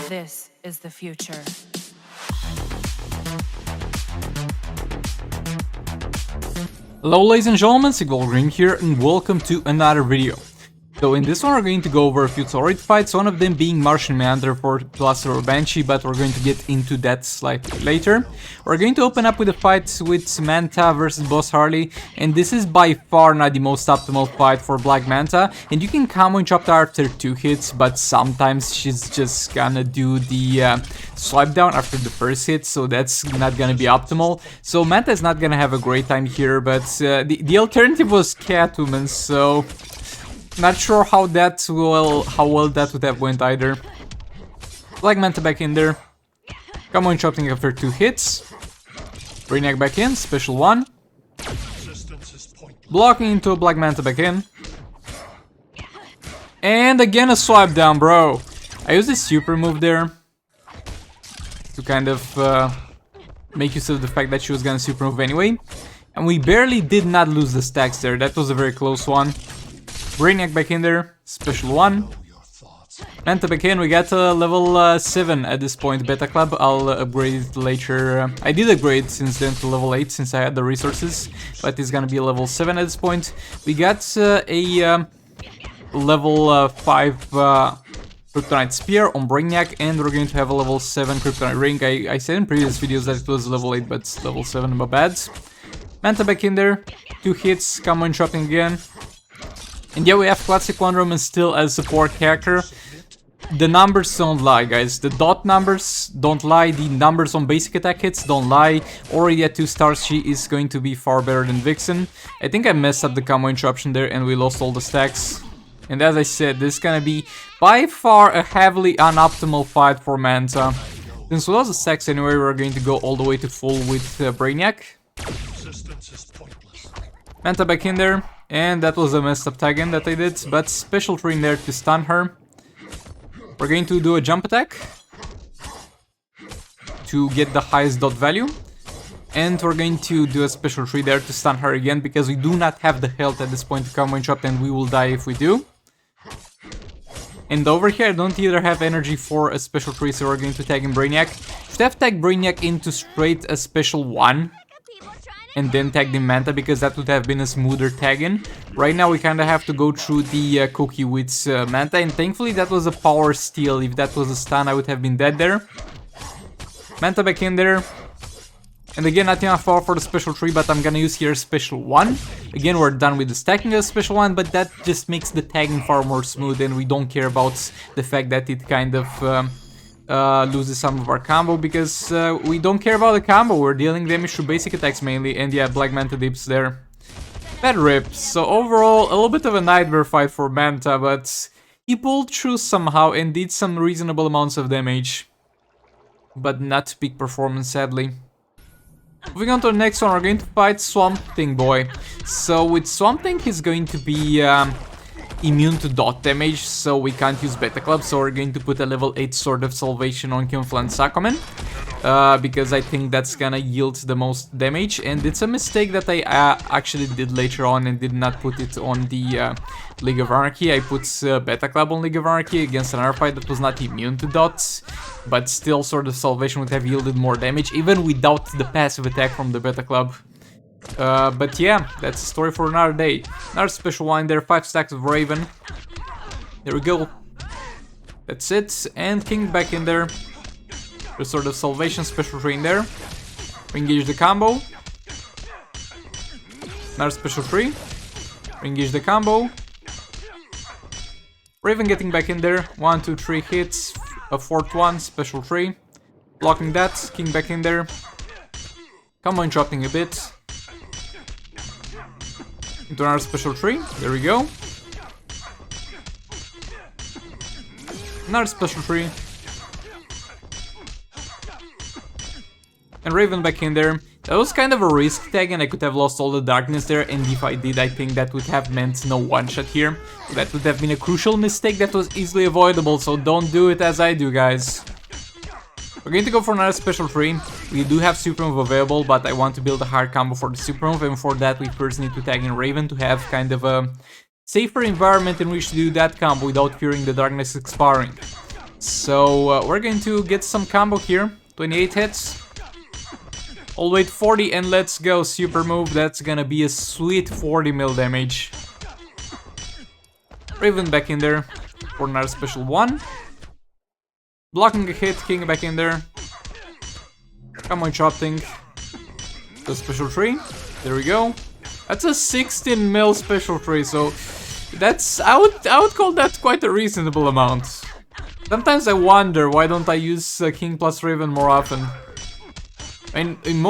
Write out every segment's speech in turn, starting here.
This is the future. Hello ladies and gentlemen, Sigval Green here and welcome to another video. So in this one we're going to go over a few tutorial fights, one of them being Martian Manhunter for Cluster or Banshee, but we're going to get into that slightly later. We're going to open up with a fight with Manta versus Boss Harley, and this is by far not the most optimal fight for Black Manta, and you can combo and chop her after 2 hits, but sometimes she's just gonna do the swipe down after the first hit, so that's not gonna be optimal. So Manta is not gonna have a great time here, but the alternative was Catwoman, so not sure how well that would have went either. Black Manta back in there. Combo and chopping after 2 hits. Brainiac back in, special 1. Blocking into a Black Manta back in. And again a swipe down, bro. I used this super move there to kind of make use of the fact that she was gonna super move anyway. And we barely did not lose the stacks there. That was a very close one. Brainiac back in there, special 1. Manta back in, we got level 7 at this point, Beta Club. I'll upgrade it later. I did upgrade since then to level 8 since I had the resources, but it's gonna be level 7 at this point. We got a level 5 Kryptonite Spear on Brainiac, and we're going to have a level 7 Kryptonite Ring. I said in previous videos that it was level 8, but it's level 7, my bad. Manta back in there, 2 hits, combo and chopping again. And yeah, we have Classic Wonder Woman still as support character. The numbers don't lie, guys. The dot numbers don't lie. The numbers on basic attack hits don't lie. Already at 2 stars, she is going to be far better than Vixen. I think I messed up the combo interruption there and we lost all the stacks. And as I said, this is gonna be by far a heavily unoptimal fight for Manta. Since we lost the stacks anyway, we're going to go all the way to full with Brainiac. Manta back in there. And that was a messed up tag in that I did, but special tree in there to stun her. We're going to do a jump attack to get the highest dot value. And we're going to do a special tree there to stun her again, because we do not have the health at this point to come one shot and we will die if we do. And over here I don't either have energy for a special tree, so we're going to tag in Brainiac. Should have tagged Brainiac into straight a special 1. And then tag the Manta, because that would have been a smoother tag in. Right now we kind of have to go through the cookie with Manta, and thankfully that was a power steal. If that was a stun, I would have been dead there. Manta back in there. And again, not enough power for the special tree, but I'm gonna use here special 1. Again, we're done with the stacking of special 1, but that just makes the tagging far more smooth, and we don't care about the fact that it kind of loses some of our combo, because we don't care about the combo, we're dealing damage through basic attacks mainly, and yeah, Black Manta dips there. Bad rip. So overall, a little bit of a nightmare fight for Manta, but he pulled through somehow and did some reasonable amounts of damage. But not peak performance, sadly. Moving on to the next one, we're going to fight Swamp Thing Boy. So with Swamp Thing, he's going to be immune to dot damage, so we can't use Beta Club, so we're going to put a level 8 Sword of Salvation on Camouflage Aquaman, because I think that's gonna yield the most damage, and it's a mistake that I actually did later on and did not put it on the League of Anarchy. I put Beta Club on League of Anarchy against another fight that was not immune to dots, but still Sword of Salvation would have yielded more damage, even without the passive attack from the Beta Club. But yeah, that's a story for another day. Another special one there, 5 stacks of Raven. There we go. That's it. And King back in there. Sword of Salvation, special tree in there. Re-engage the combo. Another special tree. Re-engage the combo. Raven getting back in there. 1, 2, 3 hits. A 4th one, special tree. Blocking that. King back in there. Combo interrupting a bit. Into another special tree. There we go. Another special tree. And Raven back in there. That was kind of a risk tag, and I could have lost all the darkness there, and if I did, I think that would have meant no one-shot here. So that would have been a crucial mistake that was easily avoidable, so don't do it as I do, guys. We're going to go for another special tree. We do have super move available, but I want to build a hard combo for the super move, and for that we first need to tag in Raven to have kind of a safer environment in which to do that combo without fearing the darkness expiring. So we're going to get some combo here. 28 hits. All weight 40 and let's go. Super move. That's gonna be a sweet 40 mil damage. Raven back in there for another special 1. Blocking a hit, King back in there. Come on, Chop Thing. The special 3. There we go. That's a 16 mil special 3, so that's I would call that quite a reasonable amount. Sometimes I wonder why don't I use King plus Raven more often. And in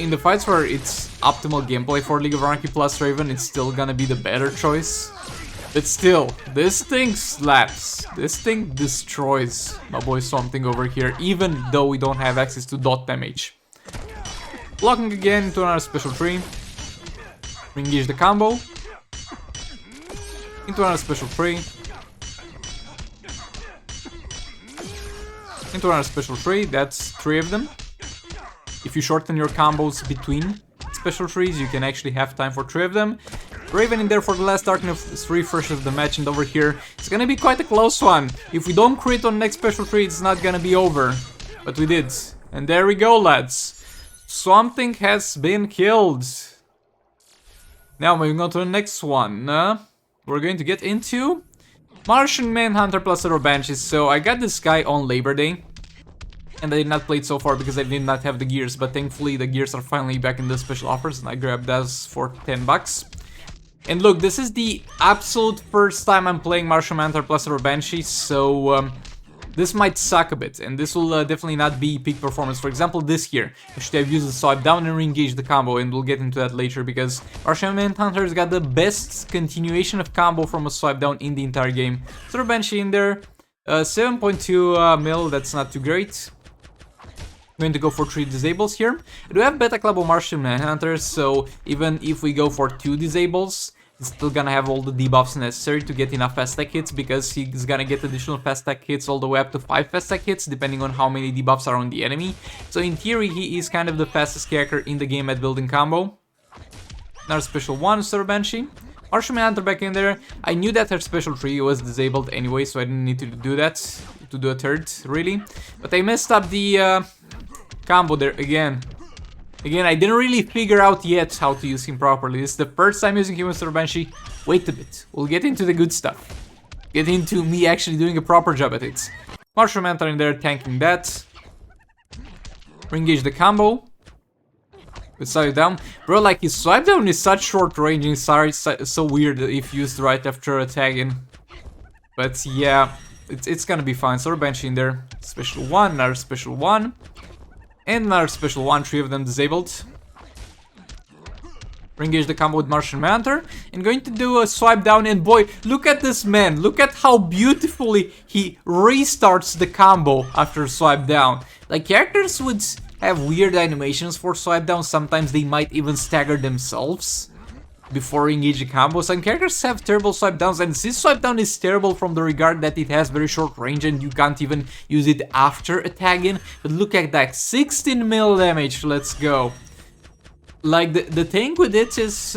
the fights where it's optimal gameplay for League of Anarchy plus Raven, it's still gonna be the better choice. But still, this thing slaps. This thing destroys my boy Something over here, even though we don't have access to dot damage. Blocking again into another special 3. Engage the combo. Into another special 3. Into another special 3, that's 3 of them. If you shorten your combos between special 3s, you can actually have time for 3 of them. Raven in there for the last darkness refresh of the match, and over here it's gonna be quite a close one. If we don't crit on next special 3, it's not gonna be over. But we did. And there we go, lads. Something has been killed. Now moving on to the next one. We're going to get into Martian Manhunter plus Banshee. So I got this guy on Labor Day. And I did not play it so far because I did not have the gears. But thankfully the gears are finally back in the special offers. And I grabbed those for 10 bucks. And look, this is the absolute first time I'm playing Martian Manhunter plus Banshee. So this might suck a bit. And this will definitely not be peak performance. For example, this here. I should have used the swipe down and re-engage the combo. And we'll get into that later. Because Martian Manhunter's got the best continuation of combo from a swipe down in the entire game. So Banshee in there. 7.2 mil, that's not too great. Going to go for 3 disables here. I do have Beta Club of Martian Manhunter, so even if we go for 2 disables, it's still gonna have all the debuffs necessary to get enough fast attack hits, because he's gonna get additional fast attack hits all the way up to 5 fast attack hits, depending on how many debuffs are on the enemy. So in theory, he is kind of the fastest character in the game at building combo. Another special 1, Sir Banshee. Martian Manhunter back in there. I knew that her special 3 was disabled anyway, so I didn't need to do that, to do a third, really. But I messed up the combo there again. I didn't really figure out yet how to use him properly. This is the first time using him with Sir Banshee. Wait a bit, we'll get into the good stuff. Get into me actually doing a proper job at it. Martian Manhunter in there tanking that. Re-engage the combo. With swipe down. Bro, like his swipe down is such short range and so weird if used right after a tag in. But yeah, it's gonna be fine. So Banshee in there. Special 1, another special 1. And another special 1, 3 of them disabled. Re-engage the combo with Martian Manhunter. And going to do a swipe down, and boy, look at this man. Look at how beautifully he restarts the combo after swipe down. Like, characters would have weird animations for swipe down. Sometimes they might even stagger themselves before engaging combo. Some characters have terrible swipe downs, and this swipe down is terrible from the regard that it has very short range and you can't even use it after a tag in. But look at that, 16 mil damage, let's go. Like, the thing with it is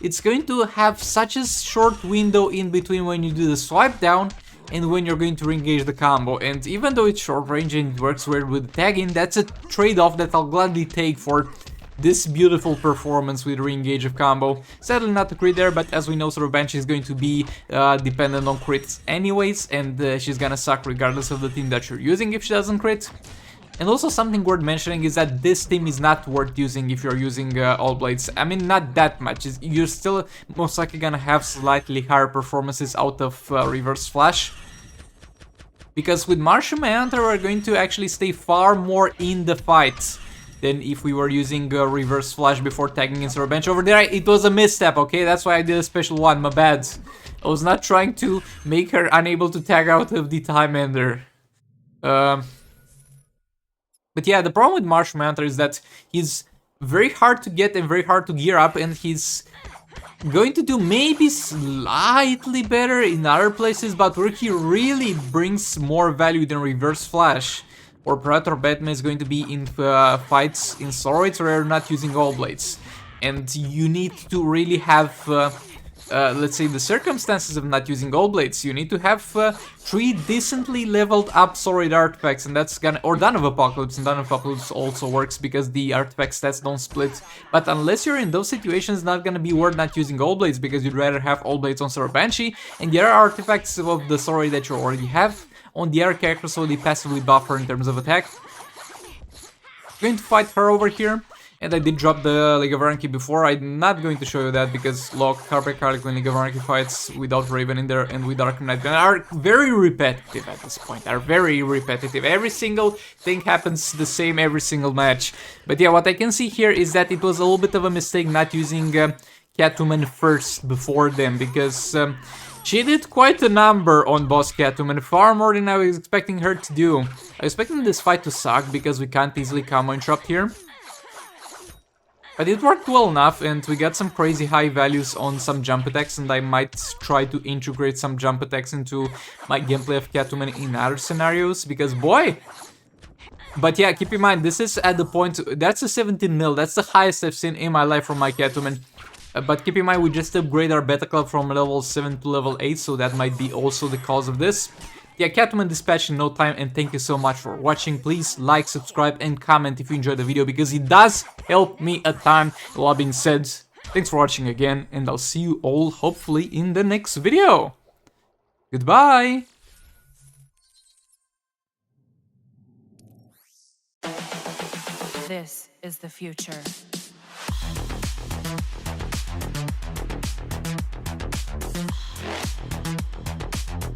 it's going to have such a short window in between when you do the swipe down and when you're going to re-engage the combo. And even though it's short range and it works weird with tag in, that's a trade-off that I'll gladly take for this beautiful performance with re-engage of combo. Sadly not a crit there, but as we know, Sort of Banshee is going to be dependent on crits anyways, and she's gonna suck regardless of the team that you're using if she doesn't crit. And also something worth mentioning is that this team is not worth using if you're using all blades. I mean, not that much. You're still most likely gonna have slightly higher performances out of reverse flash. Because with Martian Manhunter, we're going to actually stay far more in the fight than if we were using reverse flash before tagging in Sir Bench. Over there, it was a misstep, okay? That's why I did a special 1, my bad. I was not trying to make her unable to tag out of the time ender. But yeah, the problem with Martian Manhunter is that he's very hard to get and very hard to gear up, and he's going to do maybe slightly better in other places, but where he really brings more value than reverse flash or Predator Batman is going to be in fights in Soroids where you're not using all blades. And you need to really have let's say, the circumstances of not using all blades. You need to have 3 decently leveled up solid artifacts, and that's gonna, or Dawn of Apocalypse, and Dawn of Apocalypse also works because the artifact stats don't split. But unless you're in those situations, it's not gonna be worth not using all blades, because you'd rather have all blades on Sword Banshee, and the other artifacts of the story that you already have on the other characters, so they passively buffer in terms of attack. Going to fight her over here. And I did drop the League of Anarchy before. I'm not going to show you that because look, Harper Harlequin League of Anarchy fights without Raven in there and with Arkham Knight are very repetitive at this point. Are very repetitive. Every single thing happens the same every single match. But yeah, what I can see here is that it was a little bit of a mistake not using Catwoman first before them, because she did quite a number on boss Catwoman, far more than I was expecting her to do. I was expecting this fight to suck because we can't easily combo interrupt here. But it worked well enough, and we got some crazy high values on some jump attacks, and I might try to integrate some jump attacks into my gameplay of Catwoman in other scenarios, because boy! But yeah, keep in mind, this is at the point, that's a 17 mil, that's the highest I've seen in my life from my Catwoman. But keep in mind, we just upgrade our beta club from level 7 to level 8, so that might be also the cause of this. Yeah, Catwoman dispatched in no time, and thank you so much for watching. Please like, subscribe, and comment if you enjoyed the video, because it does help me a ton. A lot being said, thanks for watching again, and I'll see you all hopefully in the next video. Goodbye! This is the future.